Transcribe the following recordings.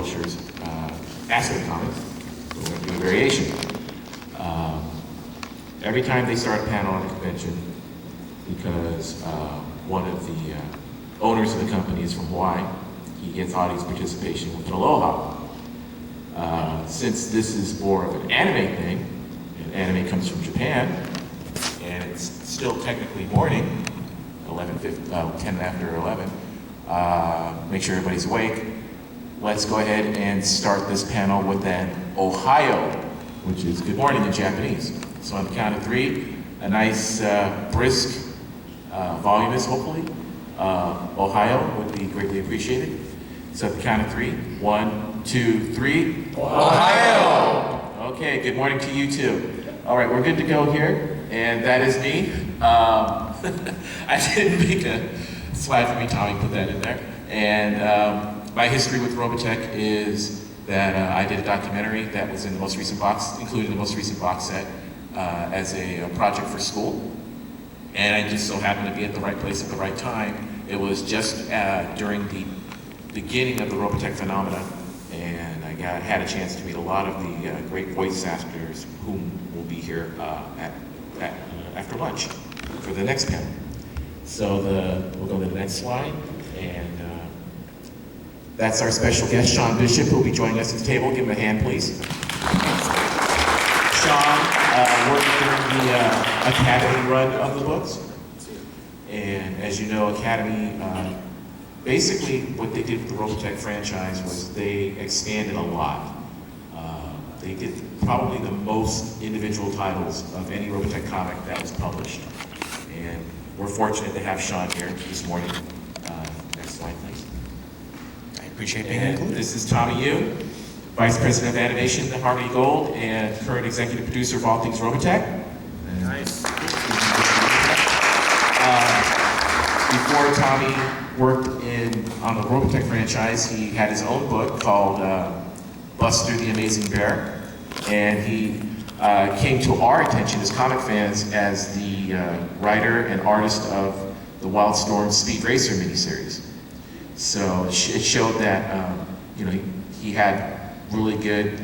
publishers Aspect Comics. We're going to do a variation. Every time they start a panel at a convention, because one of the owners of the company is from Hawaii, he gets audience participation with an aloha. Since this is more of an anime thing, and anime comes from Japan, and it's still technically morning, 10 after 11, make sure everybody's awake. Let's go ahead and start this panel with an Ohio, which is good morning in Japanese. So on the count of 3, a nice, brisk, voluminous, hopefully, Ohio would be greatly appreciated. So at the count of 3, 1, 2, 3. Ohio! Okay, good morning to you too. All right, we're good to go here, and that is me. I didn't make a slide for me, Tommy put that in there. And my history with Robotech is that I did a documentary that was in the most recent box, included in the most recent box set as a project for school. And I just so happened to be at the right place at the right time. It was just during the beginning of the Robotech phenomena, and I had a chance to meet a lot of the great voice actors whom will be here after lunch for the next panel. So we'll go to the next slide, and that's our special guest, Sean Bishop, who will be joining us at the table. Give him a hand, please. Sean worked during the Academy run of the books, and as you know, Academy, basically what they did with the Robotech franchise was they expanded a lot. They did probably the most individual titles of any Robotech comic that was published, and we're fortunate to have Sean here this morning. Next slide, please. I appreciate being included. This is Tommy Yu, Vice President of Animation at Harmony Gold and current executive producer of all things Robotech. Nice. Before Tommy worked on the Robotech franchise, he had his own book called Buster the Amazing Bear, and he came to our attention as comic fans as the writer and artist of the Wildstorm Speed Racer miniseries. So it showed that he had really good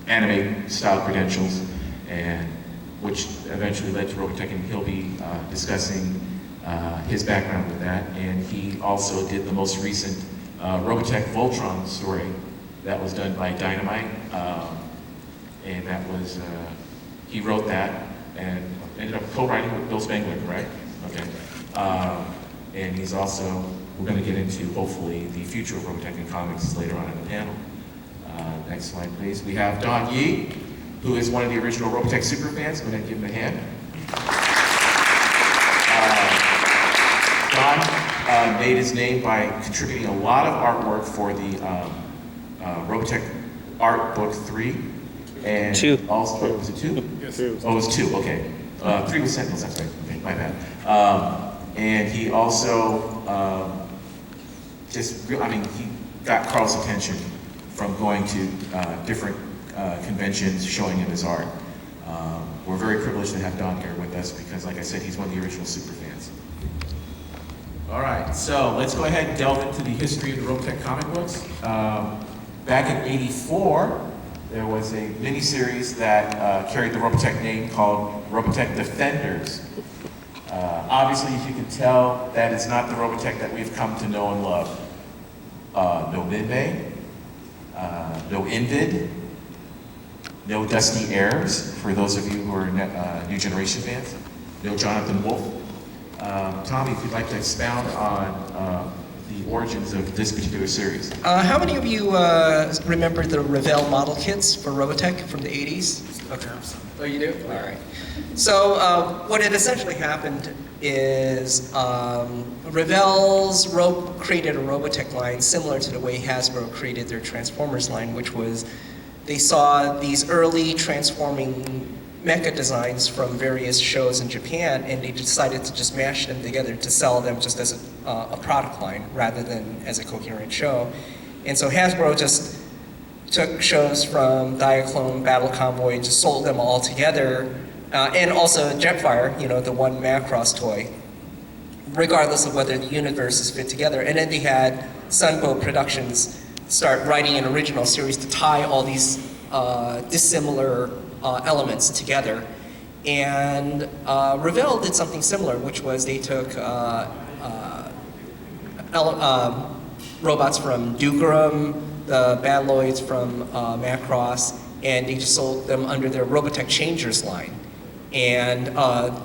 anime style credentials, and which eventually led to Robotech, and he'll be discussing his background with that. And he also did the most recent Robotech Voltron story that was done by Dynamite, and that was, he wrote that and ended up co-writing with Bill Spengler, right? Okay. And he's also, we're going to get into, hopefully, the future of Robotech in comics later on in the panel. Next slide, please. We have Don Yee, who is one of the original Robotech superfans. I'm going to give him a hand. Don made his name by contributing a lot of artwork for the Robotech Art Book 3. And 2. Also, was it 2? Yes. Oh, it was 2, okay. 3 was Sentinels, that's right. Okay, my bad. And he also he got Carl's attention from going to different conventions showing him his art. We're very privileged to have Don here with us because, like I said, he's one of the original superfans. All right, so let's go ahead and delve into the history of the Robotech comic books. Back in '84, there was a miniseries that carried the Robotech name called Robotech Defenders. Obviously, as you can tell, that is not the Robotech that we've come to know and love. No Midway, no Invid, no Dusty Ayres, for those of you who are New Generation fans, no Jonathan Wolfe. Tommy, if you'd like to expound on the origins of this particular series. How many of you remember the Revell model kits for Robotech from the 80s? Okay. Oh, you do? All right. So what had essentially happened is Revell's created a Robotech line similar to the way Hasbro created their Transformers line, which was they saw these early transforming mecha designs from various shows in Japan, and they decided to just mash them together to sell them just as a product line rather than as a coherent show. And so Hasbro just took shows from Diaclone, Battle Convoy, just sold them all together, and also Jetfire, the one Macross toy, regardless of whether the universes fit together. And then they had Sunbow Productions start writing an original series to tie all these dissimilar elements together. And Revell did something similar, which was they took robots from Dougaram, the Baloids from Macross, and they just sold them under their Robotech Changers line. And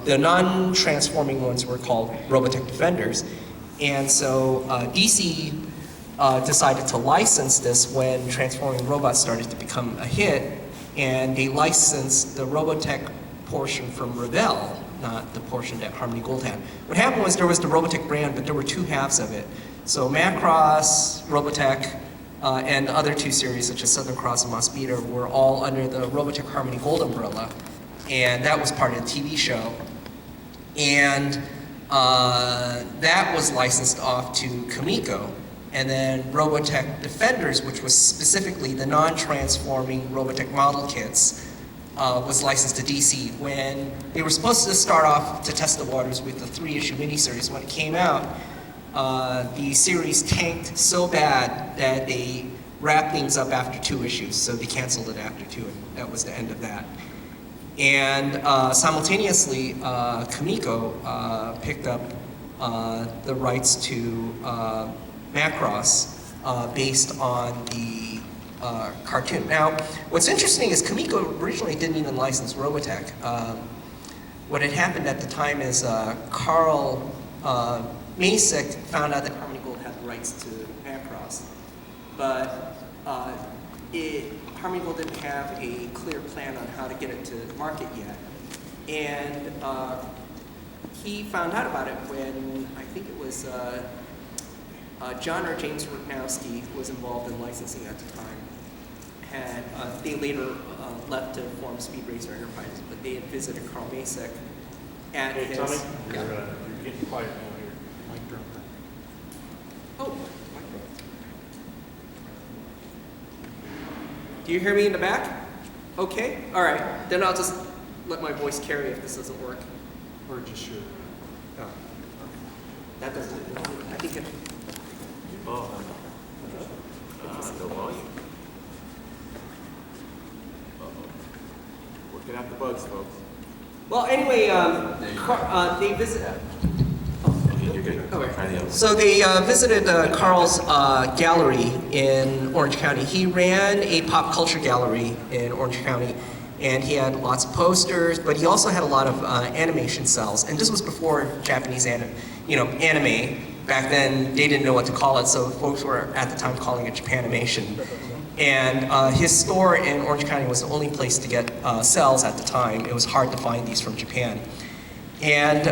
the non-transforming ones were called Robotech Defenders. And so DC decided to license this when transforming robots started to become a hit, and they licensed the Robotech portion from Revell, not the portion that Harmony Gold had. What happened was there was the Robotech brand, but there were two halves of it. So Macross, Robotech, and the other two series, such as Southern Cross and Mospeeder, were all under the Robotech Harmony Gold umbrella, and that was part of the TV show. And that was licensed off to Comico. And then Robotech Defenders, which was specifically the non-transforming Robotech model kits, was licensed to DC. When they were supposed to start off to test the waters with the 3-issue miniseries, when it came out, the series tanked so bad that they wrapped things up after 2 issues, so they canceled it after 2, and that was the end of that. And simultaneously, Comico picked up the rights to Macross based on the cartoon. Now, what's interesting is Comico originally didn't even license Robotech. What had happened at the time is Carl Masek found out that Harmony Gold had the rights to Macross, but Harmony Gold didn't have a clear plan on how to get it to market yet. And he found out about it when, I think it was John or James Rudnowski was involved in licensing at the time. They later left to form Speed Racer Enterprises, but they had visited Carl Masek at his... Tommy, Yeah. you're getting quiet now here. Mic drop. Oh, do you hear me in the back? Okay, all right. Then I'll just let my voice carry if this doesn't work. Or just shoot. Oh. That doesn't, I think it, Oh, no volume. Uh-oh. Working out the bugs, folks. well, anyway, they visited. You're good. Okay. Try the other. So they visited Carl's gallery in Orange County. He ran a pop culture gallery in Orange County, and he had lots of posters, but he also had a lot of animation cells. And this was before Japanese anime. Back then, they didn't know what to call it, so folks were at the time calling it Japanimation. And his store in Orange County was the only place to get cells at the time. It was hard to find these from Japan. And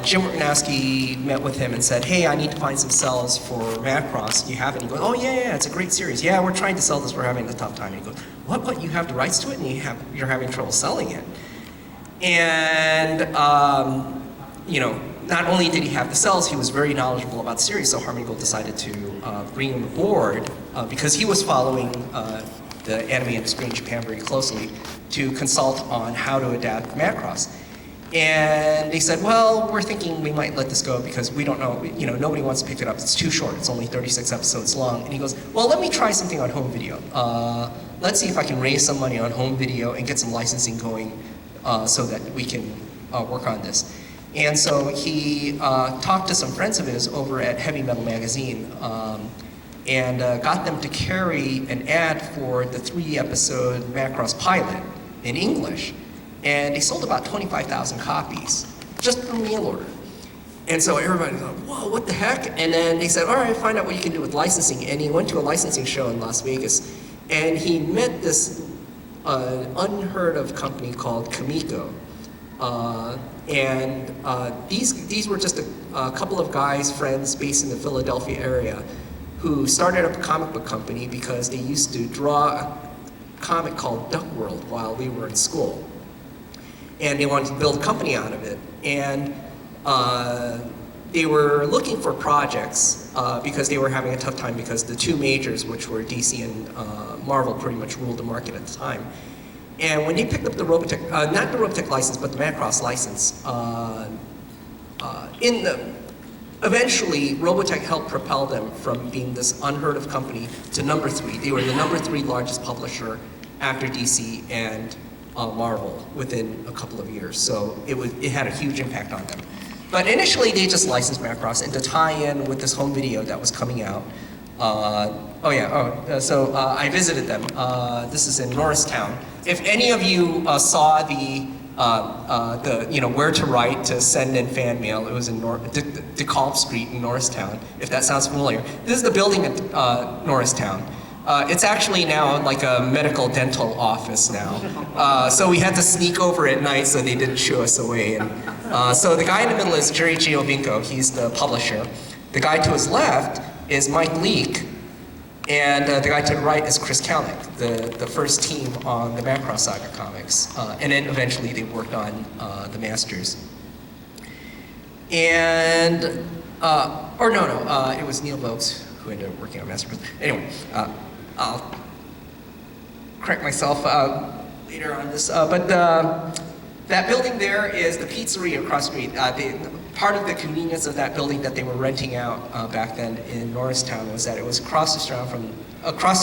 Jim Rudnowski met with him and said, hey, I need to find some cells for Macross. Do you have it? And he goes, oh yeah, it's a great series. Yeah, we're trying to sell this, we're having a tough time. And he goes, what, you have the rights to it and you're having trouble selling it? And, not only did he have the cells, he was very knowledgeable about the series, so Harmony Gold decided to bring him aboard because he was following the anime industry in Japan very closely to consult on how to adapt Macross. And they said, well, we're thinking we might let this go because we don't know, nobody wants to pick it up. It's too short. It's only 36 episodes long. And he goes, well, let me try something on home video. Let's see if I can raise some money on home video and get some licensing going so that we can work on this. And so he talked to some friends of his over at Heavy Metal Magazine and got them to carry an ad for the 3-episode Macross pilot in English. And they sold about 25,000 copies, just from mail order. And so everybody's like, whoa, what the heck? And then they said, all right, find out what you can do with licensing. And he went to a licensing show in Las Vegas, and he met this unheard of company called Comico. These were just a couple of guys, friends, based in the Philadelphia area, who started up a comic book company because they used to draw a comic called Duck World while we were in school. And they wanted to build a company out of it. And they were looking for projects because they were having a tough time because the two majors, which were DC and Marvel, pretty much ruled the market at the time. And when they picked up the Robotech, not the Robotech license, but the Macross license, in the eventually, Robotech helped propel them from being this unheard of company to number 3. They were the number 3 largest publisher after DC and Marvel within a couple of years. So it had a huge impact on them. But initially, they just licensed Macross, and to tie in with this home video that was coming out. I visited them. This is in Norristown. If any of you saw the where to write to send in fan mail, it was in DeKalb Street in Norristown, if that sounds familiar. This is the building at Norristown. It's actually now like a medical dental office now. So we had to sneak over at night so they didn't shoo us away. And, so the guy in the middle is Jerry Giovinco, he's the publisher. The guy to his left is Mike Leake, and the guy to the right is Chris Kalnick, the first team on the Macross Saga comics. And then eventually they worked on the Masters. And, it was Neil Vokes who ended up working on Masters. Anyway, I'll correct myself later on this. That building there is the pizzeria across the street. Part of the convenience of that building that they were renting out back then in Norristown was that it was across the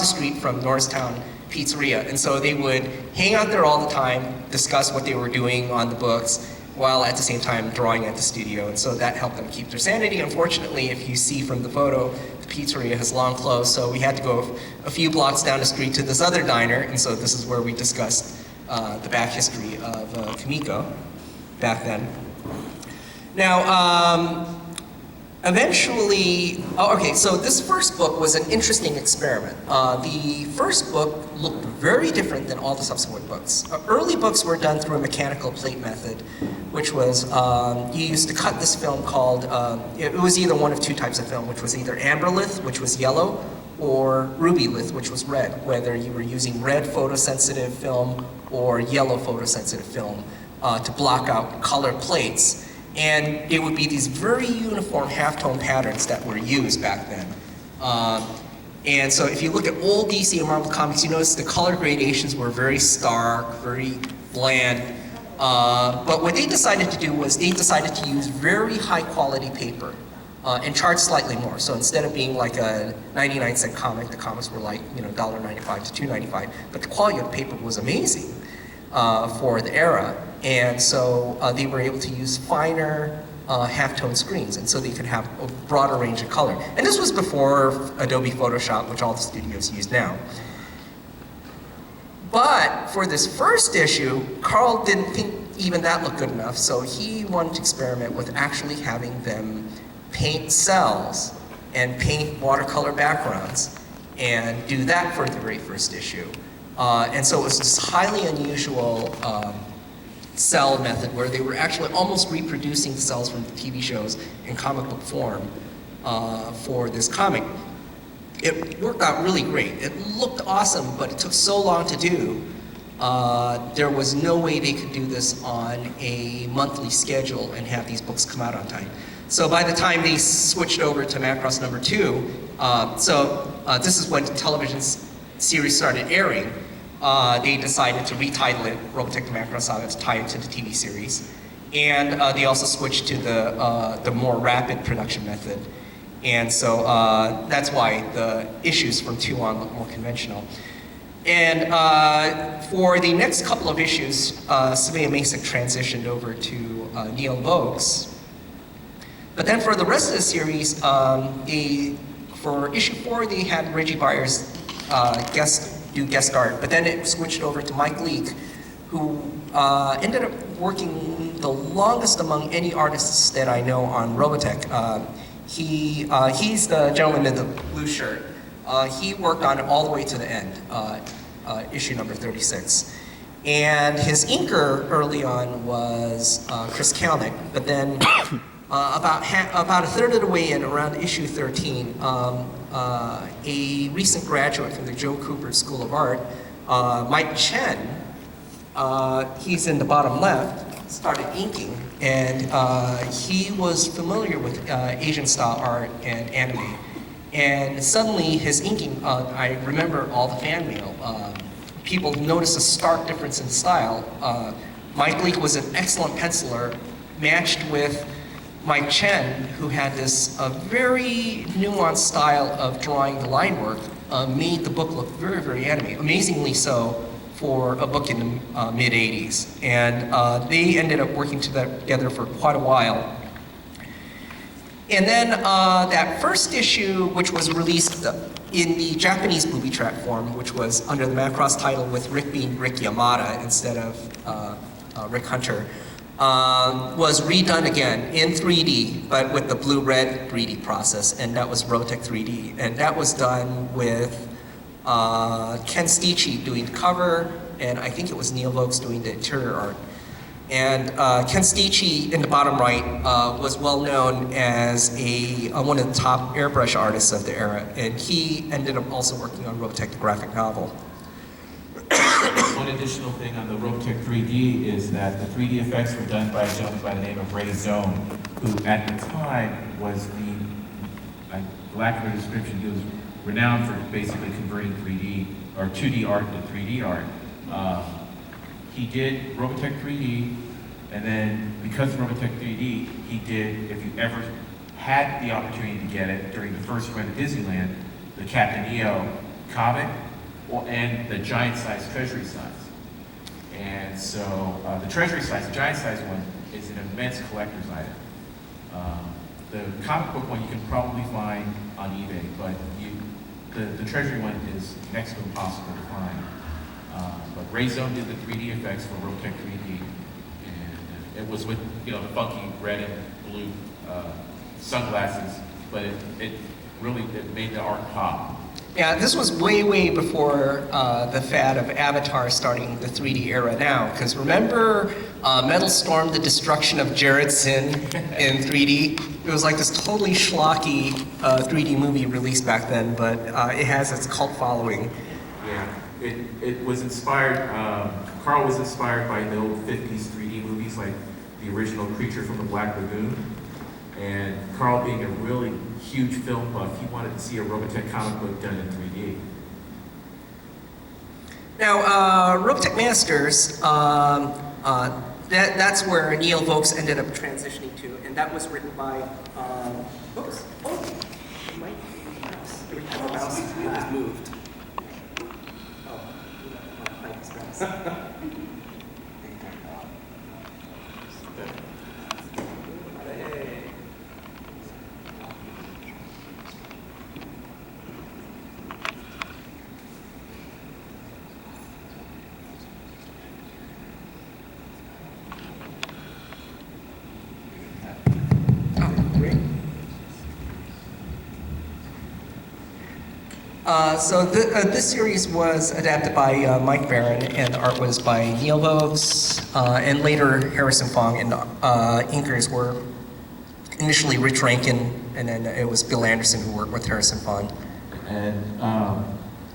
street from Norristown Pizzeria. And so they would hang out there all the time, discuss what they were doing on the books, while at the same time drawing at the studio. And so that helped them keep their sanity. Unfortunately, if you see from the photo, the pizzeria has long closed, so we had to go a few blocks down the street to this other diner. And so this is where we discussed the back history of Kamiko back then. Now, eventually, so this first book was an interesting experiment. The first book looked very different than all the subsequent books. Early books were done through a mechanical plate method, which was, you used to cut this film called, it was either one of 2 types of film, which was either amberlith, which was yellow, or rubylith, which was red, whether you were using red photosensitive film or yellow photosensitive film to block out color plates. And it would be these very uniform halftone patterns that were used back then. And so if you look at old DC and Marvel comics, you notice the color gradations were very stark, very bland. But what they decided to do was they decided to use very high quality paper and charge slightly more. So instead of being like a 99-cent comic, the comics were like $1.95 to $2.95. But the quality of the paper was amazing for the era. And so they were able to use finer halftone screens, and so they could have a broader range of color. And this was before Adobe Photoshop, which all the studios use now. But for this first issue, Carl didn't think even that looked good enough, so he wanted to experiment with actually having them paint cells and paint watercolor backgrounds and do that for the very first issue. And so it was this highly unusual cell method where they were actually almost reproducing the cells from the TV shows in comic book form for this comic. It worked out really great. It looked awesome, but it took so long to do. There was no way they could do this on a monthly schedule and have these books come out on time. So by the time they switched over to Macross number 2, this is when the television series started airing, they decided to retitle it Robotech the Macross Saga to tie it to the TV series. And they also switched to the more rapid production method. And so that's why the issues from 2 on look more conventional. And for the next couple of issues, Sylvia Masek transitioned over to Neil Vokes. But then for the rest of the series, for issue 4, they had Reggie Byers do guest art, but then it switched over to Mike Leake, who ended up working the longest among any artists that I know on Robotech. He's the gentleman in the blue shirt. He worked on it all the way to the end, issue number 36. And his inker early on was Chris Kalnick, but then about a third of the way in, around issue 13, a recent graduate from the Joe Cooper School of Art, Mike Chen, he's in the bottom left, started inking, and he was familiar with Asian style art and anime. And suddenly his inking, I remember all the fan mail, people noticed a stark difference in style. Mike Leake was an excellent penciler, matched with Mike Chen, who had this very nuanced style of drawing the line work, made the book look very, very anime, amazingly so for a book in the mid-'80s. And they ended up working together for quite a while. And then that first issue, which was released in the Japanese movie track form, which was under the Macross title with Rick being Rick Yamada instead of Rick Hunter, was redone again in 3D, but with the blue-red 3D process, and that was Robotech 3D. And that was done with Ken Stichi doing the cover, and I think it was Neil Vokes doing the interior art. And Ken Stichi, in the bottom right, was well known as one of the top airbrush artists of the era, and he ended up also working on Robotech the graphic novel. One additional thing on the Robotech 3D is that the 3D effects were done by a gentleman by the name of Ray Zone, who at the time was the, lack of a description, he was renowned for basically converting 3D or 2D art to 3D art. He did Robotech 3D, and then because of Robotech 3D, he did, if you ever had the opportunity to get it during the first run at Disneyland, the Captain EO comic, and the giant size treasury size. And so the treasury size, the giant size one, is an immense collector's item. The comic book one you can probably find on eBay, but the treasury one is next to impossible to find. But Ray Zone did the 3D effects for Robotech 3D, and it was with the funky red and blue sunglasses, but it really made the art pop. Yeah, this was way, way before the fad of Avatar starting the 3D era now. Because remember Metal Storm, the Destruction of Jared Sin in 3D? It was like this totally schlocky 3D movie released back then, but it has its cult following. Yeah, it was inspired, Carl was inspired by the old 50s 3D movies like the original Creature from the Black Lagoon. And Carl, being a really huge film buff, he wanted to see a Robotech comic book done in 3D. Now, Robotech Masters, that's where Neil Vokes ended up transitioning to, and that was written by Vokes. Oh, my mouse. Every time the mouse is moved. Oh, thanks, guys. So this series was adapted by Mike Barron, and the art was by Neil Vokes, and later Harrison Fong, and inkers were initially Rich Rankin, and then it was Bill Anderson who worked with Harrison Fong. And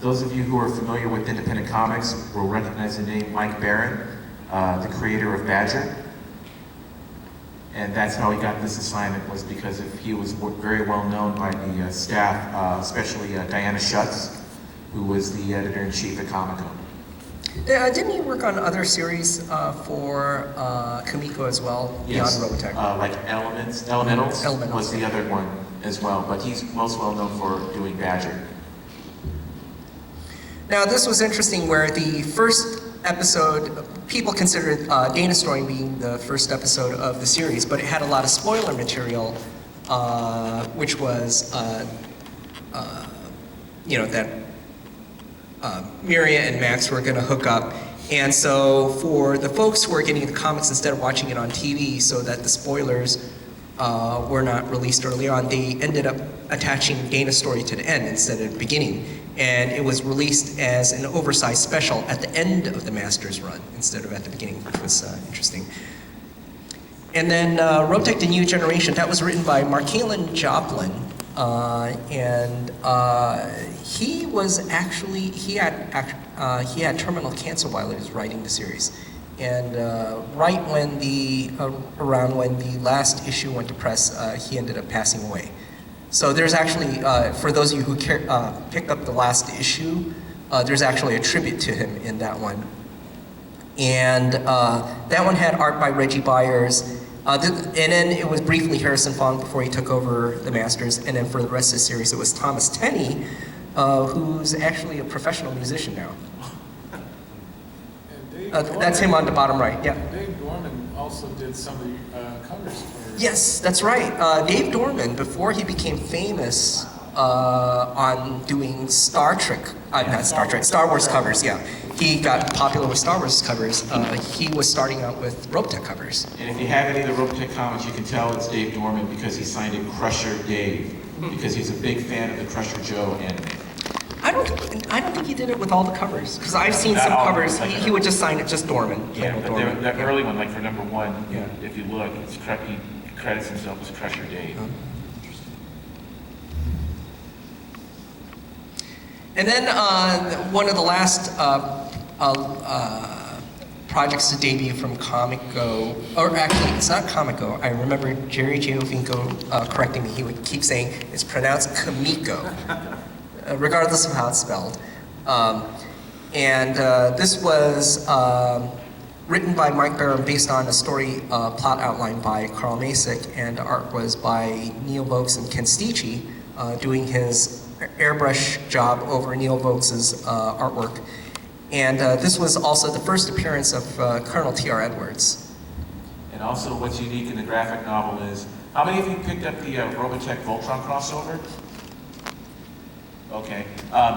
those of you who are familiar with independent comics will recognize the name Mike Barron, the creator of Badger. And that's how he got this assignment, was because he was very well known by the staff, especially Diana Schutz, who was the editor-in-chief at Comic-Con. Didn't he work on other series for Kamiko as well, Yes, beyond Robotech? like Elementals was the other one as well, but he's most well known for doing Badger. Now, this was interesting where the first episode, people considered Dana Story being the first episode of the series, but it had a lot of spoiler material, which was, that Miria and Max were going to hook up. And so for the folks who are getting the comics instead of watching it on TV so that the spoilers were not released early on, they ended up attaching Dana Story to the end instead of the beginning. And it was released as an oversized special at the end of the Masters run instead of at the beginning, which was interesting. And then Robotech the New Generation, that was written by Markalen Joplin. And he was actually, he had terminal cancer while he was writing the series. And right when around when the last issue went to press, he ended up passing away. So there's actually, for those of you who picked up the last issue, there's actually a tribute to him in that one. And that one had art by Reggie Byers, And then it was briefly Harrison Fong before he took over the Masters, and then for the rest of the series it was Thomas Tenney, who's actually a professional musician now. And That's him on the bottom right, yeah. Dave Dorman also did some of the covers for... Yes, that's right. Dave Dorman, before he became famous on doing Star Wars covers, yeah. He got popular with Star Wars covers. He was starting out with Robotech covers. And if you have any of the Robotech comics, you can tell it's Dave Dorman because he signed it Crusher Dave, because he's a big fan of the Crusher Joe anime. I don't think he did it with all the covers, because I've seen Not some all, covers. like- He would just sign it just Dorman. Yeah, plain but old Dorman. the Yeah. early one, like for number 1, Yeah. if you look, he credits himself as Crusher Dave. And then one of the last projects to debut from Comico, or actually it's not Comico, I remember Jerry Giovinco correcting me, he would keep saying it's pronounced Comico, regardless of how it's spelled. This was written by Mike Barham based on a story plot outline by Carl Masick, and art was by Neil Vokes and Ken Stici, doing his airbrush job over Neil Vokes' artwork. And this was also the first appearance of Colonel T.R. Edwards. And also what's unique in the graphic novel is, how many of you picked up the Robotech Voltron crossover? Okay,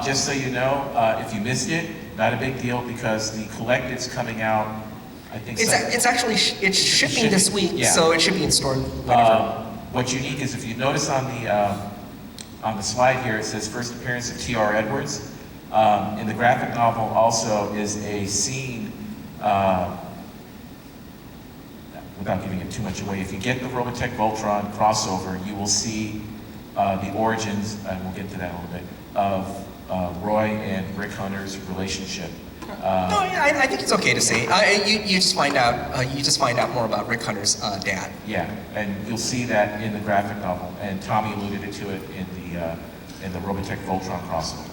just so you know, if you missed it, not a big deal because the collected's coming out, I think. It's actually it's shipping this week, yeah. so it should be in store whenever. What's unique is if you notice on the slide here, it says first appearance of T.R. Edwards. In the graphic novel also is a scene, without giving it too much away, if you get the Robotech Voltron crossover, you will see the origins, and we'll get to that in a little bit, of Roy and Rick Hunter's relationship. No, yeah, I think it's okay to say. You just find out more about Rick Hunter's dad. Yeah, and you'll see that in the graphic novel, and Tommy alluded to it in the Robotech Voltron crossover.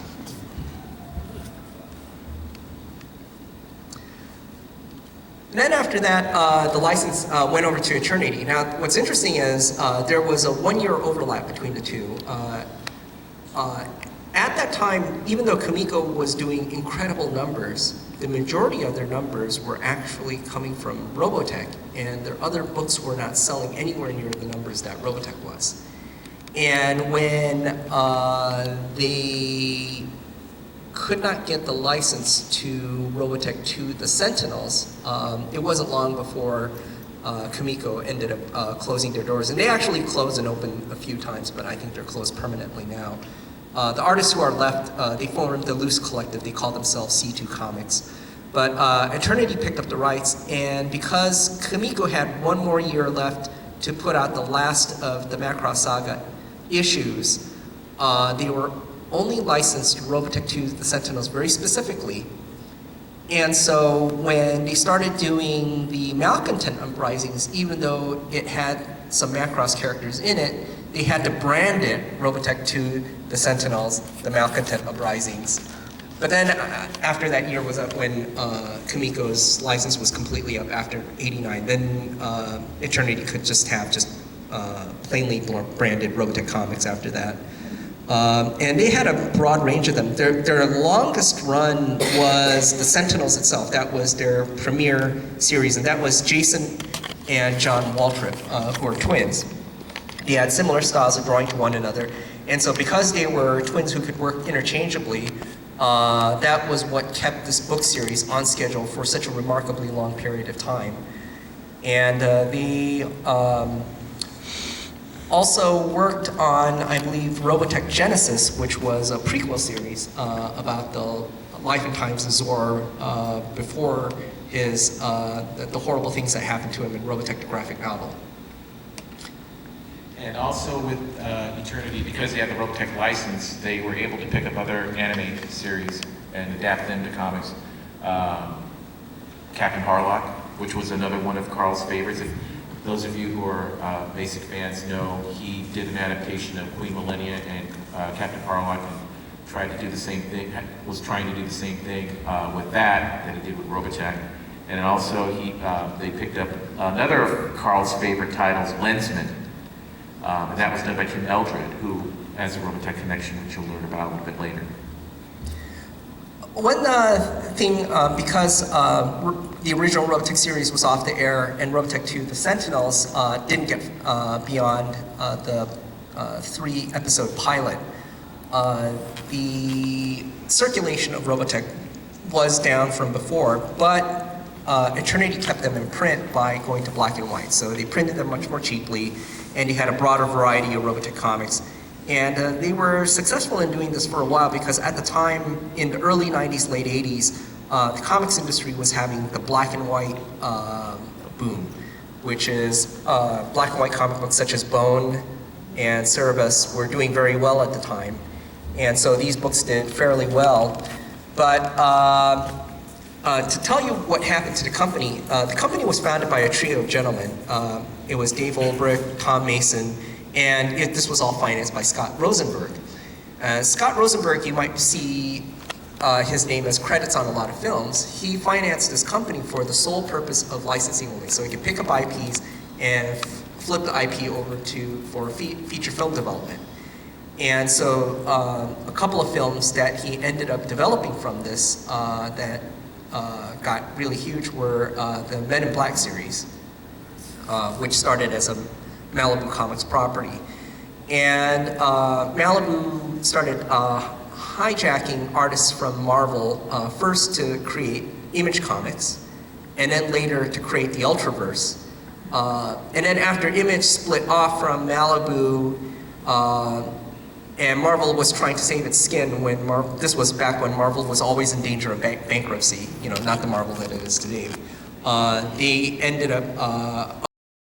And then after that, the license went over to Eternity. Now, what's interesting is there was a 1-year overlap between the two. At that time, even though Comico was doing incredible numbers, the majority of their numbers were actually coming from Robotech, and their other books were not selling anywhere near the numbers that Robotech was. And when they could not get the license to Robotech to the Sentinels, it wasn't long before Comico ended up closing their doors. And they actually closed and opened a few times, but I think they're closed permanently now. The artists who are left, they formed the Loose Collective. They call themselves C2 Comics. But Eternity picked up the rights, and because Comico had 1 more year left to put out the last of the Macross Saga issues, they were only licensed Robotech to the Sentinels very specifically. And so when they started doing the Malcontent Uprisings, even though it had some Macross characters in it, they had to brand it Robotech to the Sentinels, the Malcontent Uprisings. But then after that year was up, when Comico's license was completely up after '89, then Eternity could just have plainly branded Robotech comics after that. And they had a broad range of them. Their longest run was the Sentinels itself. That was their premiere series, and that was Jason and John Waltrip, who are twins. They had similar styles of drawing to one another, and so because they were twins who could work interchangeably, that was what kept this book series on schedule for such a remarkably long period of time. And they also worked on, I believe, Robotech Genesis, which was a prequel series about the life and times of Zor before the horrible things that happened to him in Robotech the graphic novel. And also with Eternity, because they had the Robotech license, they were able to pick up other anime series and adapt them to comics. Captain Harlock, which was another one of Carl's favorites. If those of you who are Basic fans know, he did an adaptation of Queen Millennia and Captain Harlock, and tried to do the same thing, was trying to do the same thing with that he did with Robotech. And also they picked up another of Carl's favorite titles, Lensman. And that was done by Tim Eldred, who has a Robotech connection, which you'll learn about a little bit later. One thing, because the original Robotech series was off the air and Robotech 2, The Sentinels, didn't get beyond the 3-episode pilot, the circulation of Robotech was down from before, but Eternity kept them in print by going to black and white. So they printed them much more cheaply, and you had a broader variety of Robotech comics. And they were successful in doing this for a while because at the time, in the early 90s, late 80s, the comics industry was having the black and white boom, which is black and white comic books such as Bone and Cerebus were doing very well at the time. And so these books did fairly well. But to tell you what happened to the company was founded by a trio of gentlemen. It was Dave Olbrich, Tom Mason, and this was all financed by Scott Rosenberg. Scott Rosenberg, you might see his name as credits on a lot of films. He financed this company for the sole purpose of licensing only, so he could pick up IPs and flip the IP over for feature film development. And so a couple of films that he ended up developing from this that got really huge were the Men in Black series, which started as a Malibu Comics property. And Malibu started hijacking artists from Marvel, first to create Image Comics, and then later to create the Ultraverse. And then after Image split off from Malibu, and Marvel was trying to save its skin when this was back when Marvel was always in danger of bankruptcy, not the Marvel that it is today. They ended up